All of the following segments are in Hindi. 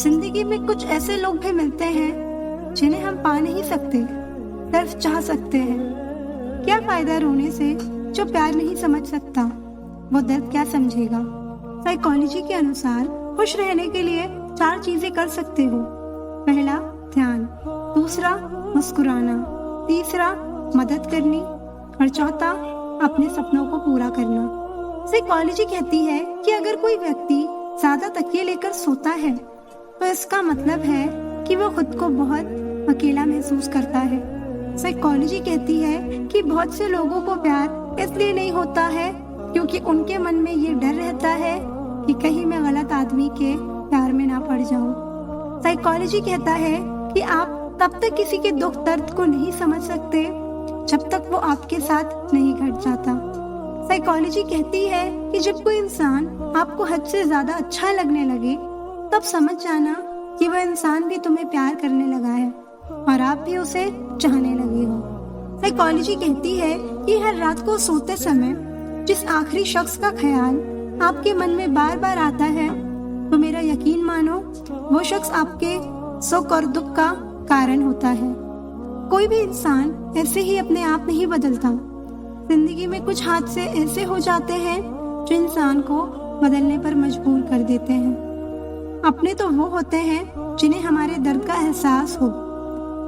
जिंदगी में कुछ ऐसे लोग भी मिलते हैं जिन्हें हम पा नहीं सकते, सिर्फ चाह सकते हैं। क्या फायदा रोने से जो प्यार नहीं समझ सकता, वो दर्द क्या समझेगा। साइकोलॉजी के अनुसार खुश रहने के लिए 4 चीजें कर सकते हो। पहला, ध्यान। दूसरा, मुस्कुराना। तीसरा, मदद करनी। और चौथा, अपने सपनों को पूरा करना। साइकोलॉजी कहती है कि अगर कोई व्यक्ति ज्यादा तकिए लेकर सोता है तो इसका मतलब है कि वो खुद को बहुत अकेला महसूस करता है। साइकोलॉजी कहती है कि बहुत से लोगों को प्यार इसलिए नहीं होता है क्योंकि उनके मन में ये डर रहता है कि कहीं मैं गलत आदमी के प्यार में ना पड़ जाऊं। साइकोलॉजी कहता है कि आप तब तक किसी के दुख दर्द को नहीं समझ सकते जब तक वो आपके साथ नहीं घट जाता। साइकोलॉजी कहती है कि जब कोई इंसान आपको हद से ज्यादा अच्छा लगने लगे तब समझ जाना कि वह इंसान भी तुम्हें प्यार करने लगा है और आप भी उसे चाहने लगे हो। साइकोलॉजी कहती है कि हर रात को सोते समय जिस आखिरी शख्स का ख्याल आपके मन में बार बार आता है, तो मेरा यकीन मानो वो शख्स आपके सुख और दुख का कारण होता है। कोई भी इंसान ऐसे ही अपने आप नहीं बदलता। जिंदगी में कुछ हादसे ऐसे हो जाते हैं जो इंसान को बदलने पर मजबूर कर देते हैं। अपने तो वो होते हैं जिन्हें हमारे दर्द का एहसास हो,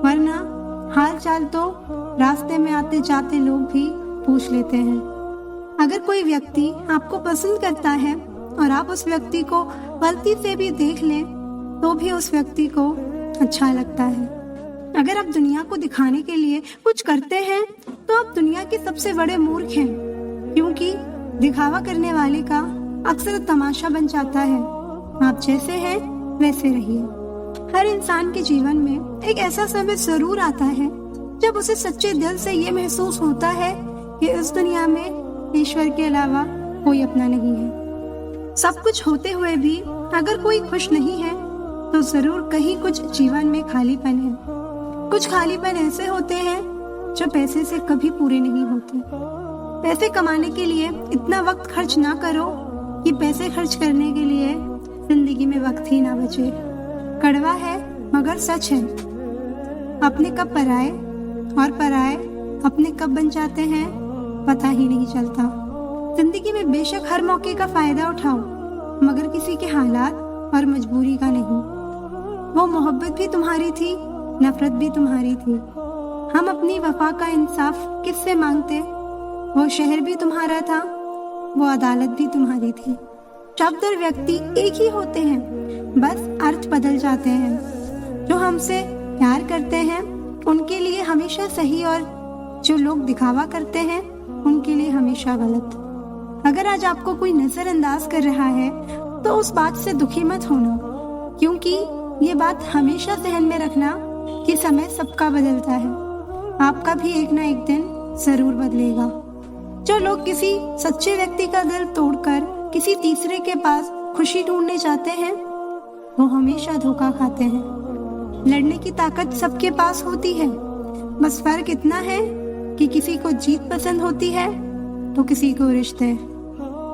वरना हाल चाल तो रास्ते में आते जाते लोग भी पूछ लेते हैं। अगर कोई व्यक्ति आपको पसंद करता है और आप उस व्यक्ति को गलती से भी देख लें तो भी उस व्यक्ति को अच्छा लगता है। अगर आप दुनिया को दिखाने के लिए कुछ करते हैं तो आप दुनिया के सबसे बड़े मूर्ख हैं, क्योंकि दिखावा करने वाले का अक्सर तमाशा बन जाता है। आप जैसे हैं वैसे रहिए। हर इंसान के जीवन में एक ऐसा समय जरूर आता है जब उसे सच्चे दिल से ये महसूस होता है कि इस दुनिया में ईश्वर के अलावा कोई अपना नहीं है। सब कुछ होते हुए भी अगर कोई खुश नहीं है तो जरूर कहीं कुछ जीवन में खालीपन है। कुछ खालीपन ऐसे होते हैं जो पैसे से कभी पूरे नहीं होते। पैसे कमाने के लिए इतना वक्त खर्च ना करो कि पैसे खर्च करने के लिए जिंदगी में वक्त ही ना बचे। कड़वा है मगर सच है। अपने कब पराए और पराए अपने कब बन जाते हैं पता ही नहीं चलता। जिंदगी में बेशक हर मौके का फायदा उठाओ, मगर किसी के हालात और मजबूरी का नहीं। वो मोहब्बत भी तुम्हारी थी, नफरत भी तुम्हारी थी। हम अपनी वफा का इंसाफ किससे मांगते? वो शहर भी तुम्हारा था, वो अदालत भी तुम्हारी थी। शब्द और व्यक्ति एक ही होते हैं, बस अर्थ बदल जाते हैं। जो हमसे प्यार करते हैं उनके लिए हमेशा सही, और जो लोग दिखावा करते हैं उनके लिए हमेशा गलत। अगर आज आपको कोई नजरअंदाज कर रहा है तो उस बात से दुखी मत होना, क्योंकि ये बात हमेशा ध्यान में रखना कि समय सबका बदलता है। आपका भी एक ना एक दिन जरूर बदलेगा। जो लोग किसी सच्चे व्यक्ति का दिल तोड़कर किसी तीसरे के पास खुशी ढूंढने जाते हैं वो हमेशा धोखा खाते हैं। लड़ने की ताकत सबके पास होती है, बस फर्क इतना है कि किसी को जीत पसंद होती है तो किसी को रिश्ते।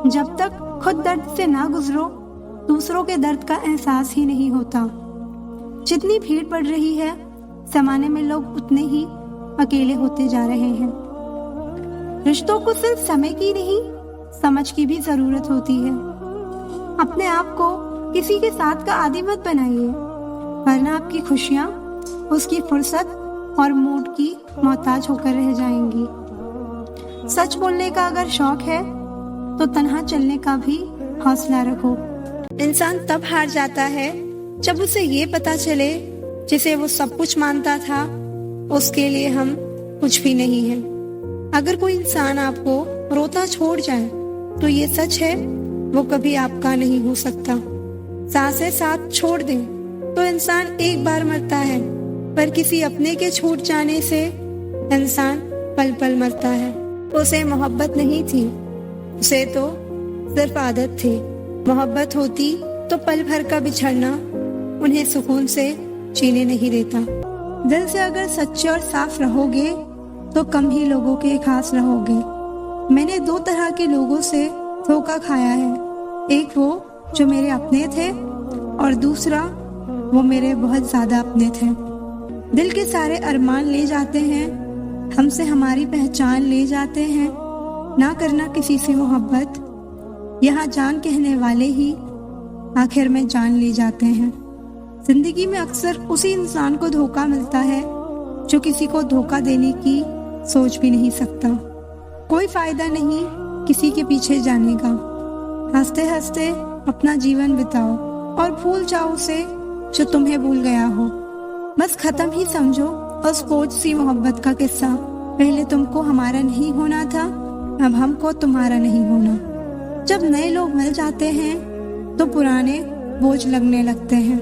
जब तक खुद दर्द से ना गुजरो दूसरों के दर्द का एहसास ही नहीं होता। जितनी भीड़ बढ़ रही है जमाने में लोग उतने ही अकेले होते जा रहे हैं। रिश्तों को सिर्फ समय की नहीं समझ की भी जरूरत होती है। अपने आप को किसी के साथ का आदी मत बनाइए, वरना आपकी खुशियाँ उसकी फुर्सत और मूड की मोहताज होकर रह जाएंगी। सच बोलने का अगर शौक है तो तन्हा चलने का भी हौसला रखो। इंसान तब हार जाता है जब उसे ये पता चले जिसे वो सब कुछ मानता था उसके लिए हम कुछ भी नहीं है। अगर कोई इंसान आपको रोता छोड़ जाए तो ये सच है वो कभी आपका नहीं हो सकता। सांसें साथ छोड़ दें तो इंसान एक बार मरता है, पर किसी अपने के छूट जाने से इंसान पल पल मरता है। उसे मोहब्बत नहीं थी, उसे तो सिर्फ आदत थी। मोहब्बत होती तो पल भर का बिछड़ना उन्हें सुकून से जीने नहीं देता। दिल से अगर सच्चे और साफ रहोगे तो कम ही लोगों के खास रहोगे। मैंने 2 तरह के लोगों से धोखा खाया है, एक वो जो मेरे अपने थे और दूसरा वो मेरे बहुत ज्यादा अपने थे। दिल के सारे अरमान ले जाते हैं, हमसे हमारी पहचान ले जाते हैं। ना करना किसी से मोहब्बत, यहाँ जान कहने वाले ही आखिर में जान ले जाते हैं। जिंदगी में अक्सर उसी इंसान को धोखा मिलता है जो किसी को धोखा देने की सोच भी नहीं सकता। कोई फायदा नहीं किसी के पीछे जाने का। हंसते हंसते अपना जीवन बिताओ और भूल जाओ उसे जो तुम्हें भूल गया हो। बस खत्म ही समझो उस बोझ सी मोहब्बत का किस्सा। पहले तुमको हमारा नहीं होना था, अब हमको तुम्हारा नहीं होना। जब नए लोग मिल जाते हैं तो पुराने बोझ लगने लगते हैं।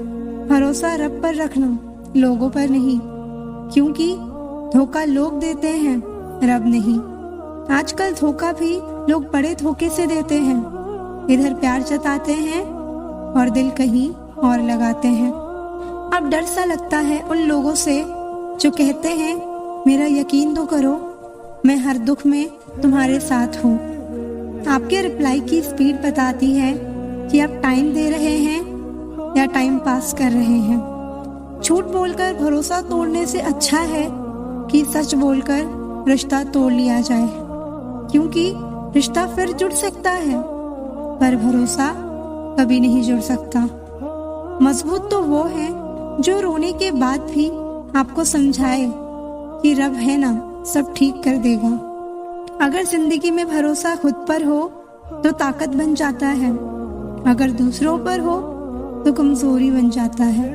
भरोसा रब पर रखना, लोगों पर नहीं, क्योंकि धोखा लोग देते हैं, रब नहीं। आजकल धोखा भी लोग बड़े धोखे से देते हैं। इधर प्यार जताते हैं और दिल कहीं और लगाते हैं। अब डर सा लगता है उन लोगों से जो कहते हैं मेरा यकीन तो करो, मैं हर दुख में तुम्हारे साथ हूँ। आपके रिप्लाई की स्पीड बताती है कि आप टाइम दे रहे हैं या टाइम पास कर रहे हैं। झूठ बोलकर भरोसा तोड़ने से अच्छा है कि सच बोलकर रिश्ता तोड़ लिया जाए, क्योंकि रिश्ता फिर जुड़ सकता है पर भरोसा कभी नहीं जुड़ सकता। मजबूत तो वो है जो रोने के बाद भी आपको समझाए कि रब है ना, सब ठीक कर देगा। अगर जिंदगी में भरोसा खुद पर हो तो ताकत बन जाता है, अगर दूसरों पर हो तो कमजोरी बन जाता है।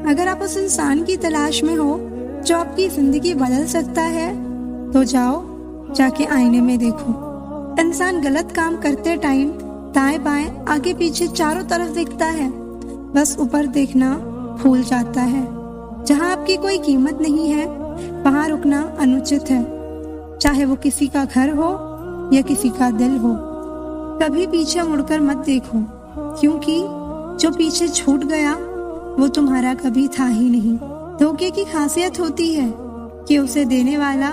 अगर आप उस इंसान की तलाश में हो जो आपकी जिंदगी बदल सकता है तो जाओ, जाके आईने में देखो। इंसान गलत काम करते टाइम दाएं बाएं आगे पीछे चारों तरफ देखता है, बस ऊपर देखना भूल जाता है। जहाँ आपकी कोई कीमत नहीं है वहाँ रुकना अनुचित है, चाहे वो किसी का घर हो या किसी का दिल हो। कभी पीछे मुड़कर मत देखो, क्योंकि जो पीछे छूट गया वो तुम्हारा कभी था ही नहीं। धोखे की खासियत होती है कि उसे देने वाला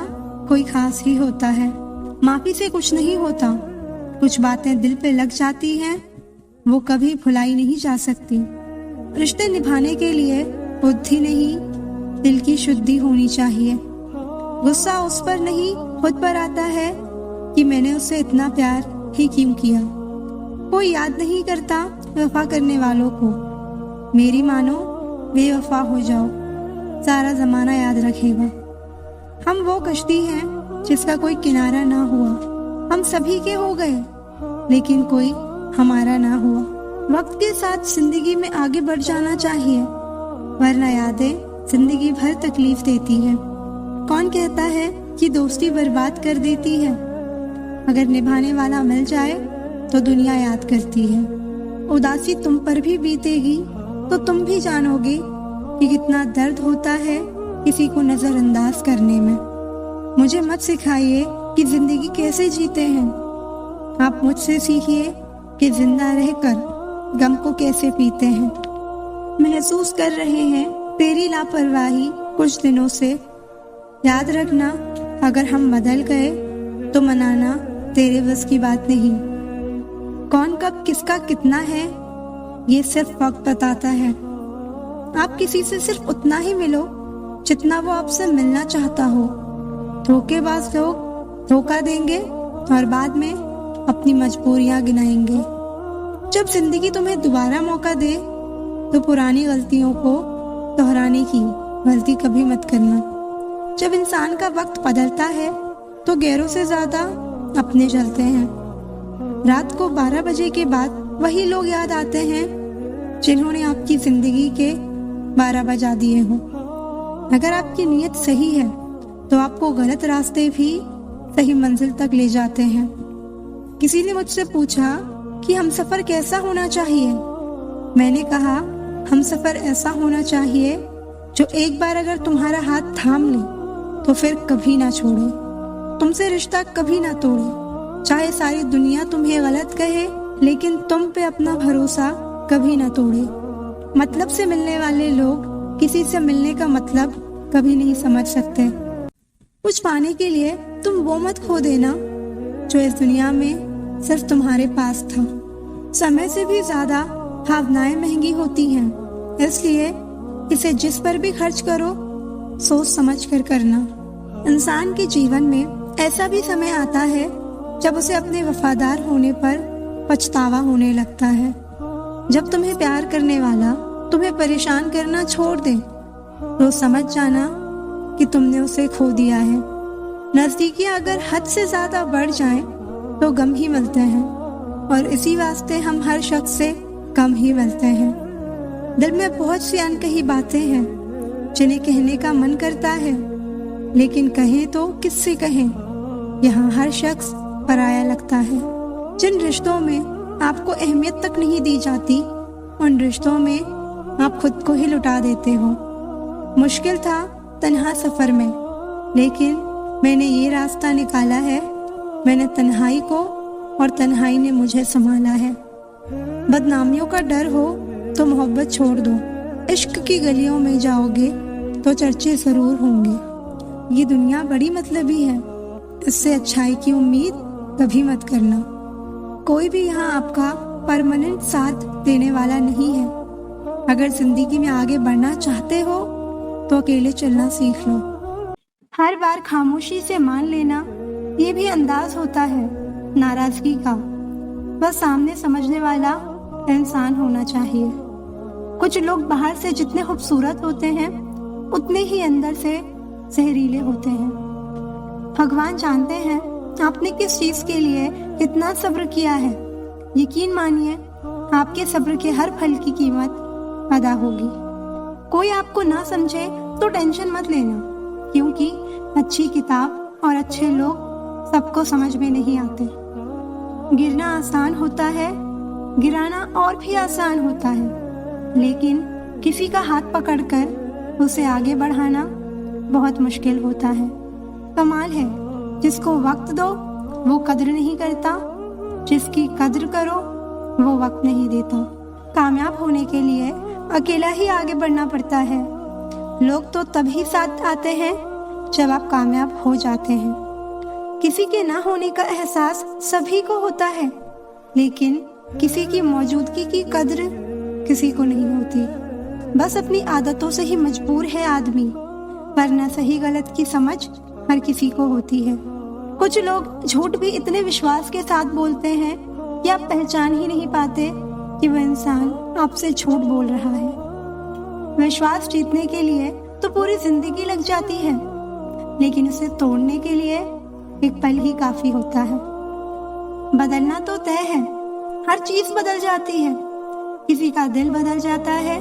कोई खास ही होता है। माफी से कुछ नहीं होता, कुछ बातें दिल पे लग जाती हैं, वो कभी भुलाई नहीं जा सकती। रिश्ते निभाने के लिए बुद्धि नहीं, दिल की शुद्धि होनी चाहिए। गुस्सा उस पर नहीं खुद पर आता है कि मैंने उसे इतना प्यार ही क्यों किया। कोई याद नहीं करता वफा करने वालों को। मेरी मानो बेवफा हो जाओ, सारा जमाना याद रखेगा। हम वो कश्ती हैं जिसका कोई किनारा ना हुआ। हम सभी के हो गए लेकिन कोई हमारा ना हुआ। वक्त के साथ जिंदगी में आगे बढ़ जाना चाहिए, वरना यादें जिंदगी भर तकलीफ देती है। कौन कहता है कि दोस्ती बर्बाद कर देती है? अगर निभाने वाला मिल जाए तो दुनिया याद करती है। उदासी तुम पर भी बीतेगी तो तुम भी जानोगे कि कितना दर्द होता है किसी को नजरअंदाज करने में। मुझे मत सिखाइए कि जिंदगी कैसे जीते हैं, आप मुझसे सीखिए कि जिंदा रहकर गम को कैसे पीते हैं। महसूस कर रहे हैं तेरी लापरवाही कुछ दिनों से, याद रखना अगर हम बदल गए तो मनाना तेरे बस की बात नहीं। कौन कब किसका कितना है ये सिर्फ वक्त बताता है। आप किसी से सिर्फ उतना ही मिलो जितना वो आपसे मिलना चाहता हो। धोखेबाज लोग धोखा देंगे और बाद में अपनी मजबूरियां गिनाएंगे। जब जिंदगी तुम्हें दोबारा मौका दे तो पुरानी गलतियों को दोहराने की गलती कभी मत करना। जब इंसान का वक्त बदलता है तो गैरों से ज्यादा अपने चलते हैं। रात को 12 बजे के बाद वही लोग याद आते हैं जिन्होंने आपकी जिंदगी के 12 बजा दिए हों। अगर आपकी नीयत सही है तो आपको गलत रास्ते भी सही मंजिल तक ले जाते हैं। किसी ने मुझसे पूछा कि हमसफर कैसा होना चाहिए। मैंने कहा हमसफर ऐसा होना चाहिए जो एक बार अगर तुम्हारा हाथ थाम ले तो फिर कभी ना छोड़े, तुमसे रिश्ता कभी ना तोड़े। चाहे सारी दुनिया तुम्हें गलत कहे लेकिन तुम पे अपना भरोसा कभी ना तोड़े। मतलब से मिलने वाले लोग किसी से मिलने का मतलब कभी नहीं समझ सकते। कुछ पाने के लिए तुम वो मत खो देना जो इस दुनिया में सिर्फ तुम्हारे पास था। समय से भी ज्यादा भावनाएं महंगी होती हैं, इसलिए इसे जिस पर भी खर्च करो सोच समझ कर करना। इंसान के जीवन में ऐसा भी समय आता है जब उसे अपने वफादार होने पर पछतावा होने लगता है। जब तुम्हें प्यार करने वाला तुम्हें परेशान करना छोड़ दे तो समझ जाना कि तुमने उसे खो दिया है। नजदीकियां अगर हद से ज्यादा बढ़ जाएं तो गम ही मिलते हैं, और इसी वास्ते हम हर शख्स से कम ही मिलते हैं। दिल में बहुत सी अनकही बातें हैं जिन्हें कहने का मन करता है, लेकिन कहें तो किससे कहें। यहाँ हर शख्स पराया लगता है। जिन रिश्तों में आपको अहमियत तक नहीं दी जाती उन रिश्तों में आप खुद को ही लुटा देते हो। मुश्किल था तन्हा सफर में, लेकिन मैंने ये रास्ता निकाला है। मैंने तन्हाई को और तन्हाई ने मुझे संभाला है। बदनामियों का डर हो तो मोहब्बत छोड़ दो। इश्क की गलियों में जाओगे तो चर्चे जरूर होंगे। ये दुनिया बड़ी मतलबी है, इससे अच्छाई की उम्मीद कभी मत करना। कोई भी यहाँ आपका परमानेंट साथ देने वाला नहीं है। अगर जिंदगी में आगे बढ़ना चाहते हो तो अकेले चलना सीख लो। हर बार खामोशी से मान लेना ये भी अंदाज होता है नाराजगी का। बस सामने समझने वाला इंसान होना चाहिए। कुछ लोग बाहर से जितने खूबसूरत होते हैं उतने ही अंदर से जहरीले होते हैं। भगवान जानते हैं आपने किस चीज के लिए इतना सब्र किया है। यकीन मानिए आपके सब्र के हर फल की कीमत अदा होगी। कोई आपको ना समझे तो टेंशन मत लेना, क्योंकि अच्छी किताब और अच्छे लोग सबको समझ में नहीं आते। गिरना आसान होता है, गिराना और भी आसान होता है, लेकिन किसी का हाथ पकड़कर उसे आगे बढ़ाना बहुत मुश्किल होता है। कमाल है जिसको वक्त दो वो कद्र नहीं करता, जिसकी कद्र करो वो वक्त नहीं देता। कामयाब होने के लिए अकेला ही आगे बढ़ना पड़ता है। लोग तो तभी साथ आते हैं जब आप कामयाब हो जाते हैं। किसी के ना होने का एहसास सभी को होता है, लेकिन किसी की मौजूदगी की कद्र किसी को नहीं होती। बस अपनी आदतों से ही मजबूर है आदमी, वरना सही गलत की समझ हर किसी को होती है। कुछ लोग झूठ भी इतने विश्वास के साथ बोलते हैं कि आप पहचान ही नहीं पाते कि वह इंसान आपसे झूठ बोल रहा है। विश्वास जीतने के लिए तो पूरी जिंदगी लग जाती है, लेकिन उसे तोड़ने के लिए एक पल ही काफी होता है। बदलना तो तय है, हर चीज बदल जाती है। किसी का दिल बदल जाता है,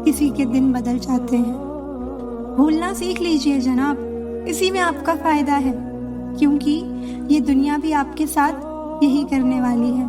किसी के दिन बदल जाते हैं। भूलना सीख लीजिए जनाब, इसी में आपका फायदा है, क्योंकि ये दुनिया भी आपके साथ यही करने वाली है।